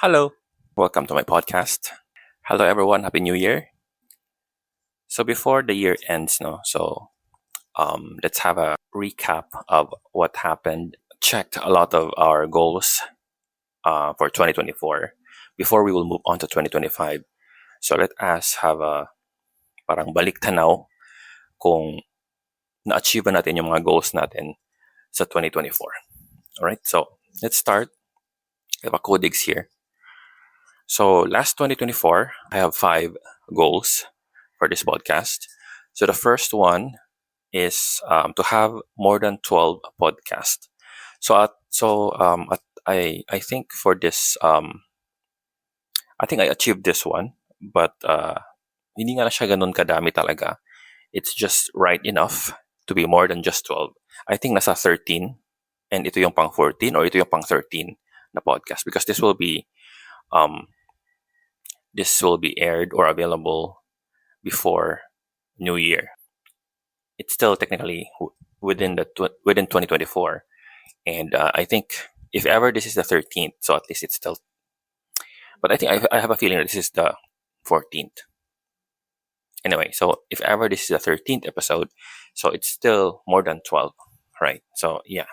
Hello, welcome to my podcast. Hello, everyone. Happy New Year. So before the year ends, let's have a recap of what happened. Checked a lot of our goals for 2024 before we will move on to 2025. So let us have a parang balik tanaw kung na-achieve natin yung mga goals natin sa 2024. All right. So let's start. I have a codex here. So last 2024, I have 5 goals for this podcast. So the first one is to have more than 12 podcasts. I think for this I think I achieved this one, but hindi nga na siya ganun kadami talaga. It's just right enough to be more than just 12. I think nasa 13 and ito yung pang 14 or ito yung pang 13 na podcast because um this will be aired or available before New Year. It's still technically within 2024, and I think if ever this is the 13th, so at least it's still. But I think I have a feeling that this is the 14th. Anyway, so if ever this is the 13th episode, so it's still more than 12, right? So yeah,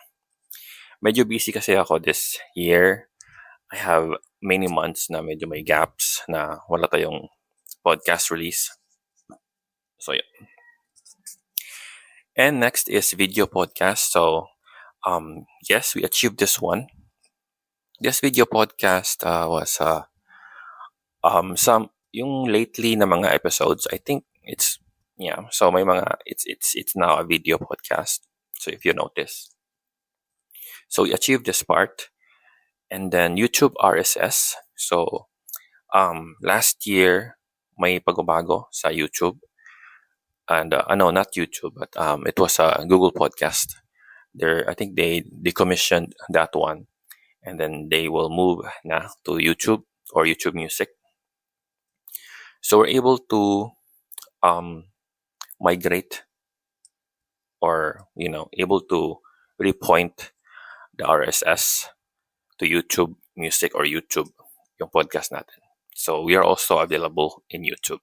medyo busy kasi ako this year. I have many months na medyo may gaps na wala tayong podcast release. So yeah. And next is video podcast. So yes, we achieved this one. This video podcast was some yung lately na mga episodes. I think it's yeah. So may mga it's now a video podcast. So if you notice, so we achieved this part, and then YouTube RSS. So last year may pagbabago sa YouTube, and no, not YouTube, but it was a Google Podcast. I think they decommissioned that one, and then they will move na to YouTube or YouTube Music. So we're able to migrate or able to repoint the RSS to YouTube Music or YouTube yung podcast natin. So we are also available in YouTube.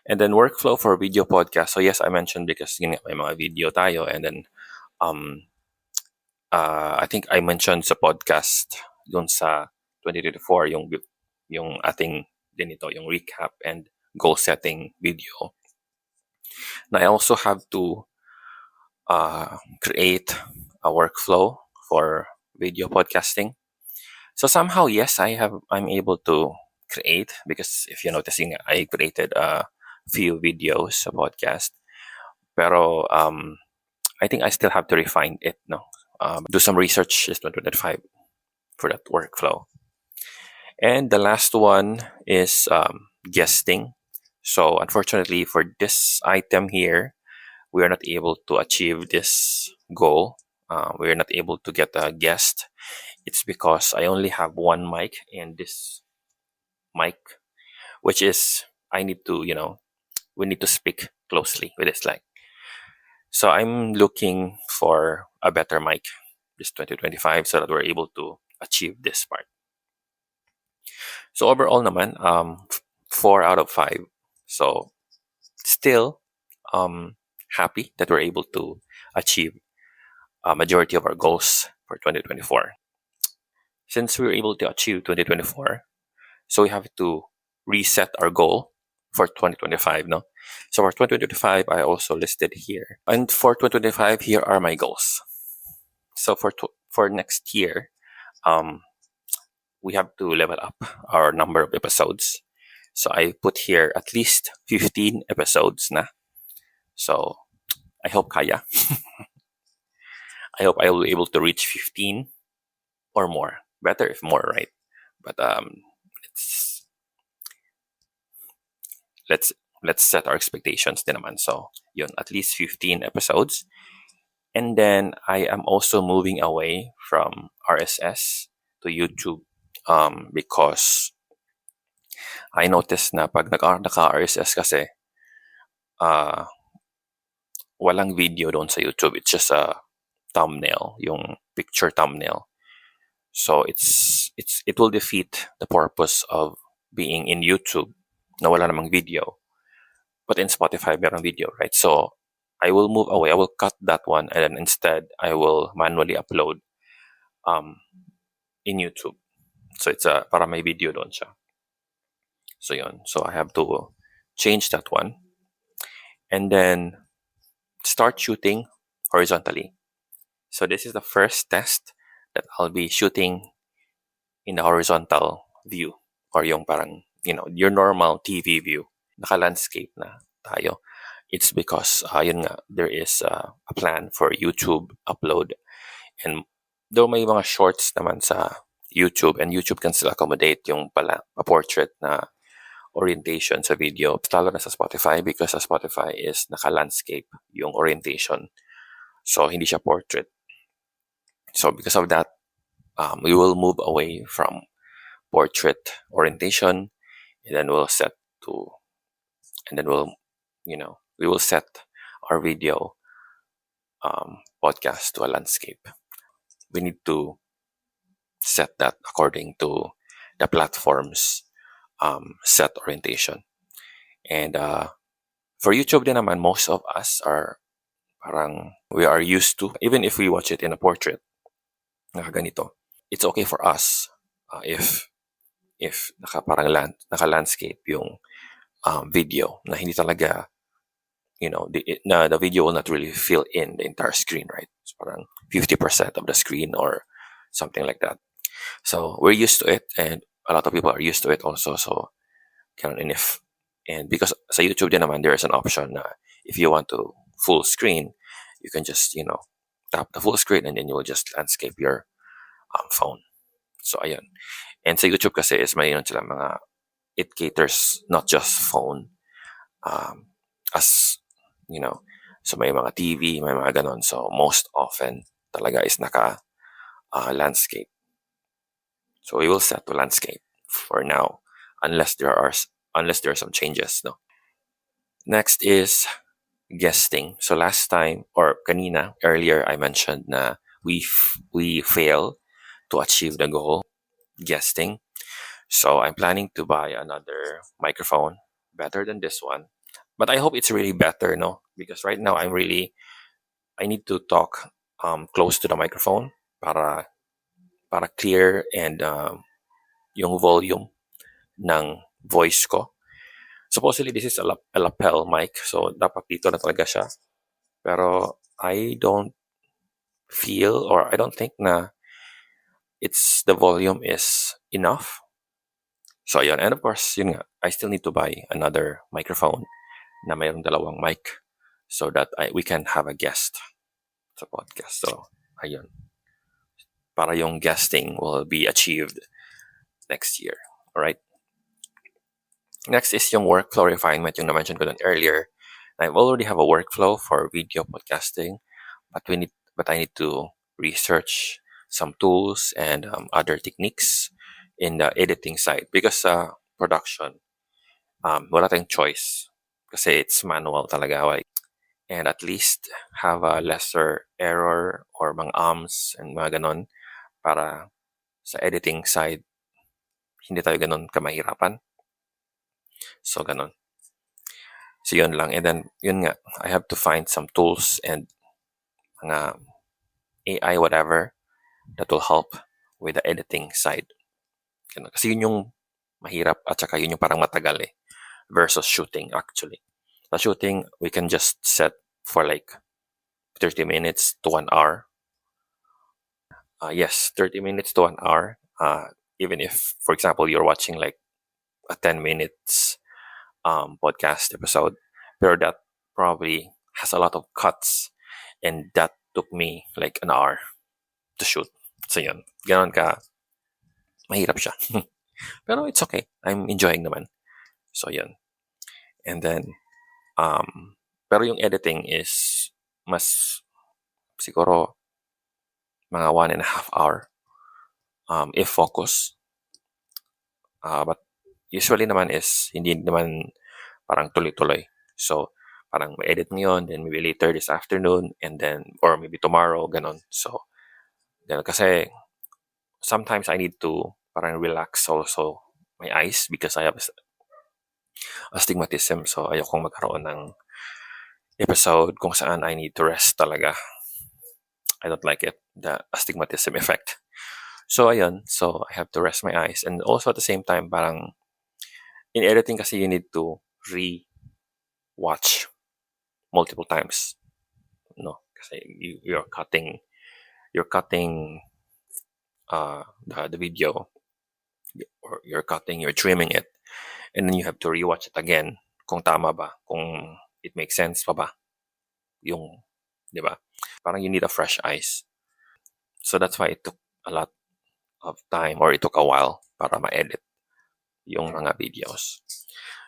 And then workflow for video podcast. So yes, I mentioned because yun nga, may mga video tayo, and then I think I mentioned sa podcast dun sa 2024 yung ating ganito, yung recap and goal setting video. Now I also have to create a workflow for video podcasting. So somehow, yes, I'm able to create, because if you're noticing, I created a few videos sa podcast. Pero I think I still have to refine it, no? Do some research is 2025 for that workflow. And the last one is guesting. So unfortunately for this item here, we are not able to achieve this goal. We are not able to get a guest. It's because I only have one mic, and this mic, which is we need to speak closely with this mic. So I'm looking for a better mic this 2025 so that we're able to achieve this part. So overall naman, 4 out of 5. So still happy that we're able to achieve a majority of our goals for 2024. Since we were able to achieve 2024, so we have to reset our goal for 2025, no? So for 2025, I also listed here. And for 2025, here are my goals. So for next year, we have to level up our number of episodes. So I put here at least 15 episodes na. So I hope kaya. I hope I will be able to reach 15 or more. Better if more, right? But let's set our expectations din naman. So yun, at least 15 episodes. And then I am also moving away from RSS to YouTube because I noticed na pag naka-RSS kasi walang video doon sa YouTube. It's just a thumbnail, yung picture thumbnail. So it will defeat the purpose of being in YouTube na wala namang video. But in Spotify, merong video, right? So I will move away. I will cut that one, and then instead I will manually upload um, in YouTube. So it's para may video doon siya. So yun. So I have to change that one, and then start shooting horizontally. So this is the first test that I'll be shooting in the horizontal view, or yung parang, your normal TV view. Naka-landscape na tayo. It's because, yun nga, there is a plan for YouTube upload. And though may mga shorts naman sa YouTube, and YouTube can still accommodate yung pala a portrait na orientation sa video, lalo na sa Spotify, because sa Spotify is naka-landscape yung orientation. So, hindi siya portrait. So, because of that, we will move away from portrait orientation, and then we'll set we will set our video podcast to a landscape. We need to set that according to the platform's set orientation. And for YouTube din naman, most of us we are used to, even if we watch it in a portrait, nakaganito, it's okay for us if naka-landscape yung video, na hindi talaga, the video will not really fill in the entire screen, right? It's parang 50% of the screen or something like that. So we're used to it, and a lot of people are used to it also. So and because sa YouTube din naman, there is an option na if you want to full screen, you can just tap the full screen, and then you will just landscape your phone. So ayun. And sa YouTube kasi is mayroon sila it caters not just phone, as so may mga TV, may mga ganon. So most often talaga is naka landscape. So we will set to landscape for now, unless there are some changes, no. Next is guesting. So last time, or earlier, I mentioned na we fail to achieve the goal, guesting. So I'm planning to buy another microphone better than this one. But I hope it's really better, no? Because right now I need to talk close to the microphone para clear, and yung volume ng voice ko. Supposedly this is a lapel mic, so dapat dito na talaga siya. Pero I don't feel, or I don't think na the volume is enough. So yun, and of course, yun nga, I still need to buy another microphone na mayroong dalawang mic, so that we can have a guest sa podcast. So ayun, para yung guesting will be achieved next year. All right. Next is yung workflow refinement, yung na-mention ko dun earlier. I already have a workflow for video podcasting, but I need to research some tools and other techniques in the editing side, because production, wala tayong choice kasi it's manual talaga, right? And at least have a lesser error or mga ums and mga ganon, para sa editing side hindi tayo ganon kamahirapan. So ganon. So yun lang. And then yun nga, I have to find some tools and mga AI whatever that will help with the editing side. Ganun. Kasi yun yung mahirap, at saka yun yung parang matagal versus shooting actually. The shooting, we can just set for like 30 minutes to 1 hour. Yes, 30 minutes to 1 hour. Even if, for example, you're watching like a 10 minutes podcast episode, pero that probably has a lot of cuts, and that took me like an hour to shoot. So yun, ganon ka, mahirap siya. Pero it's okay, I'm enjoying naman. So yun. And then, pero yung editing is mas siguro mga 1.5 hour if focus. But usually naman is hindi naman parang tuloy-tuloy. So parang may edit ngayon, then maybe later this afternoon, and then or maybe tomorrow, ganon. So ganon kasi sometimes I need to parang relax also my eyes because I have astigmatism. So ayokong magkaroon ng episode kung saan I need to rest talaga. I don't like it, the astigmatism effect. So ayun, so I have to rest my eyes. And also at the same time, parang in editing kasi you need to re-watch multiple times. No, kasi you're cutting the video, or you're trimming it, and then you have to rewatch it again kung tama ba, kung it makes sense pa ba yung, di ba? Parang you need a fresh eyes. So that's why it took a lot of time, or it took a while para ma-edit yung mga videos.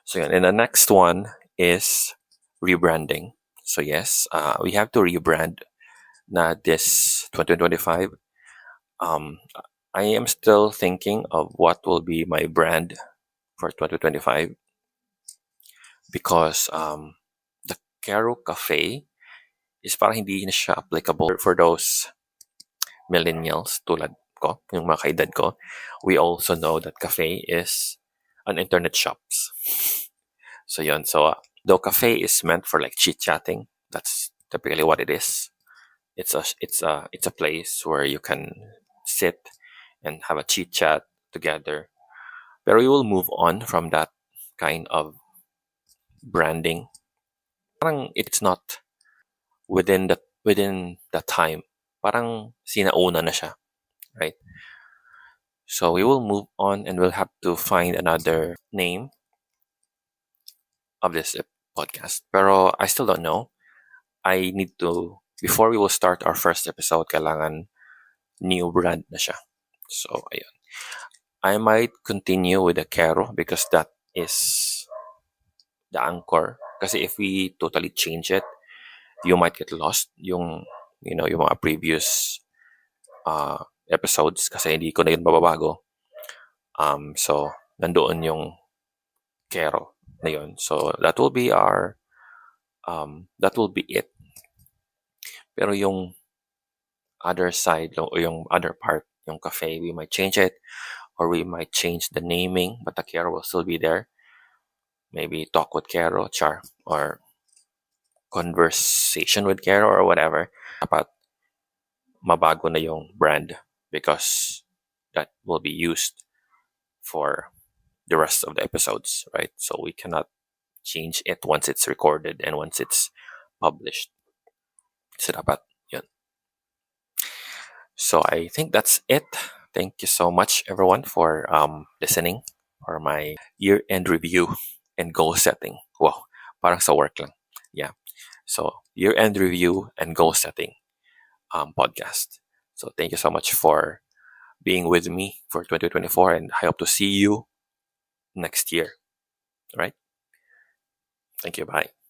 So yun. And the next one is rebranding. So yes, we have to rebrand na this 2025. I am still thinking of what will be my brand for 2025 because the Kero Cafe is parang hindi na siya applicable for those millennials tulad ko, yung mga kaedad ko. We also know that cafe is an internet shops. So yun. So though cafe is meant for like chit-chatting, that's typically what it is. It's a place where you can sit and have a chit chat together. But we will move on from that kind of branding. Parang it's not within the time. Parang sinauna na siya, right? So we will move on and we'll have to find another name of this podcast. Pero I still don't know. I need to, before we will start our first episode, kailangan new brand na siya. So ayun. I might continue with the Kero because that is the anchor. Kasi if we totally change it, you might get lost yung yung mga previous episodes kasi hindi ko na yun mababago. So nandoon yung Kero na yun. So that will be it. Pero yung other side o yung other part, yung cafe, we might change it or we might change the naming, but the Kero will still be there. Maybe Talk with Kero, Char, or Conversation with Kero or whatever. Dapat mabago na yung brand because that will be used for the rest of the episodes, right? So we cannot change it once it's recorded and once it's published. So dapat yun. So I think that's it. Thank you so much, everyone, for listening for my year-end review and goal setting. Wow, parang sa work lang. Yeah. So year-end review and goal setting podcast. So thank you so much for being with me for 2024, and I hope to see you next year. All right. Thank you. Bye.